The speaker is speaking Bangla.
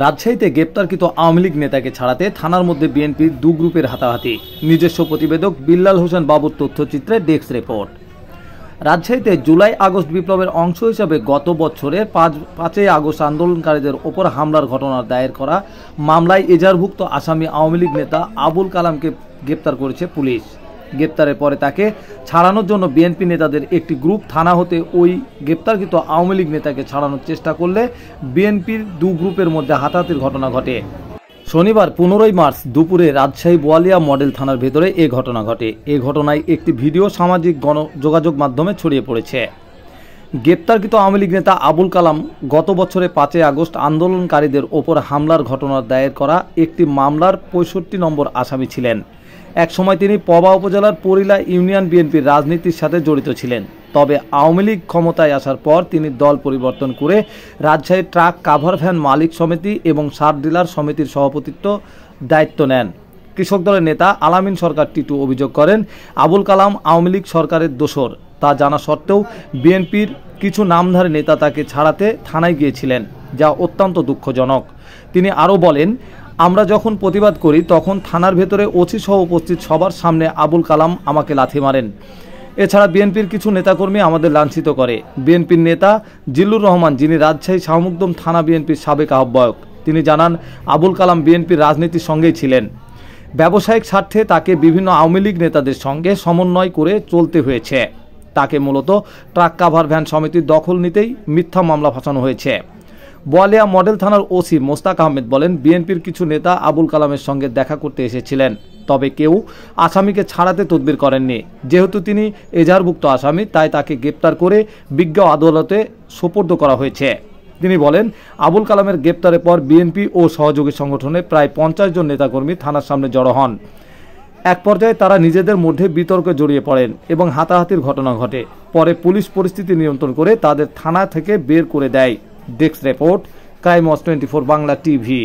রাজশাহীতে গ্রেপ্তারকৃত আওয়ামী লীগ নেতাকে ছাড়াতে থানার মধ্যে বিএনপির দু গ্রুপের হাতাহাতি। নিজস্ব প্রতিবেদক বিল্লাল হোসেন বাবুর তথ্যচিত্রে ডেস্ক রিপোর্ট। রাজশাহীতে জুলাই আগস্ট বিপ্লবের অংশ হিসাবে গত বছরের 5ই আগস্ট আন্দোলনকারীদের ওপর হামলার ঘটনার দায়ের করা মামলায় এজাহারভুক্ত আসামি আওয়ামী লীগ নেতা আবুল কালামকে গ্রেপ্তার করেছে পুলিশ। গ্রেপ্তারের পরে তাকে ছাড়ানোর জন্য বিএনপি নেতাদের একটি গ্রুপ থানা হতে ওই গ্রেপ্তারকৃত আওয়ামী লীগ নেতাকে ছাড়ানোর চেষ্টা করলে বিএনপির দু গ্রুপের মধ্যে হাতাহাতির ঘটনা ঘটে। শনিবার 15 মার্চ দুপুরে রাজশাহী বোয়ালিয়া মডেল থানার ভেতরে এ ঘটনা ঘটে। এ ঘটনায় একটি ভিডিও সামাজিক গণযোগাযোগ মাধ্যমে ছড়িয়ে পড়েছে। গ্রেপ্তারকৃত আওয়ামী লীগ নেতা আবুল কালাম গত বছরের 5ই আগস্ট আন্দোলনকারীদের ওপর হামলার ঘটনার দায়ের করা একটি মামলার 65 নম্বর আসামি ছিলেন। একসময় তিনি পবা উপজেলার পরিলা ইউনিয়ন বিএনপির রাজনীতির সাথে জড়িত ছিলেন। তবে আওয়ামী লীগ ক্ষমতায় আসার পর তিনি দল পরিবর্তন করে রাজশাহী ট্রাক কাভার ভ্যান মালিক সমিতি এবং সার ডিলার সমিতির সভাপতিত্ব দায়িত্ব নেন। কৃষক দলের নেতা আলামিন সরকার টিটু অভিযোগ করেন, আবুল কালাম আওয়ামী লীগ সরকারের দোসর। তা জানা সত্ত্বেও বিএনপির কিছু নামধারী নেতা তাকে ছাড়াতে থানায় গিয়েছিলেন, যা অত্যন্ত দুঃখজনক। তিনি আরও বলেন, আমরা যখন প্রতিবাদ করি তখন থানার ভেতরে ওসি সহ উপস্থিত সবার সামনে আবুল কালাম আমাকে লাথি মারেন। এছাড়া বিএনপির কিছু নেতাকর্মী আমাদের লাঞ্ছিত করে। বিএনপির নেতা জিল্লুর রহমান, যিনি রাজশাহী শাহমুকদম থানা বিএনপির সাবেক আহ্বায়ক, তিনি জানান, আবুল কালাম বিএনপির রাজনীতির সঙ্গেই ছিলেন। ব্যবসায়িক স্বার্থে তাকে বিভিন্ন আওয়ামী লীগ নেতাদের সঙ্গে সমন্বয় করে চলতে হয়েছে। তাকে মূলত ট্রাক কাভার ভ্যান সমিতির দখল নিতেই মিথ্যা মামলা ফাঁসানো হয়েছে। বোয়ালিয়া মডেল থানার ওসি মোস্তাক আহমেদ বলেন, বিএনপির কিছু নেতা আবুল কালামের সঙ্গে দেখা করতে এসেছিলেন, তবে কেউ আসামিকে ছাড়াতে তদবির করেননি। যেহেতু তিনি এজাহারভুক্ত আসামি, তাই তাকে গ্রেপ্তার করে বিজ্ঞ আদালতে সোপর্দ করা হয়েছে। তিনি বলেন, আবুল কালামের গ্রেপ্তারের পর বিএনপি ও সহযোগী সংগঠনের প্রায় 50 জন নেতাকর্মী থানার সামনে জড়ো হন। এক পর্যায়ে তারা নিজেদের মধ্যে বিতর্কে জড়িয়ে পড়েন এবং হাতাহাতির ঘটনা ঘটে। পরে পুলিশ পরিস্থিতি নিয়ন্ত্রণ করে তাদের থানা থেকে বের করে দেয়। Desk report, crime watch 24 Bangla TV.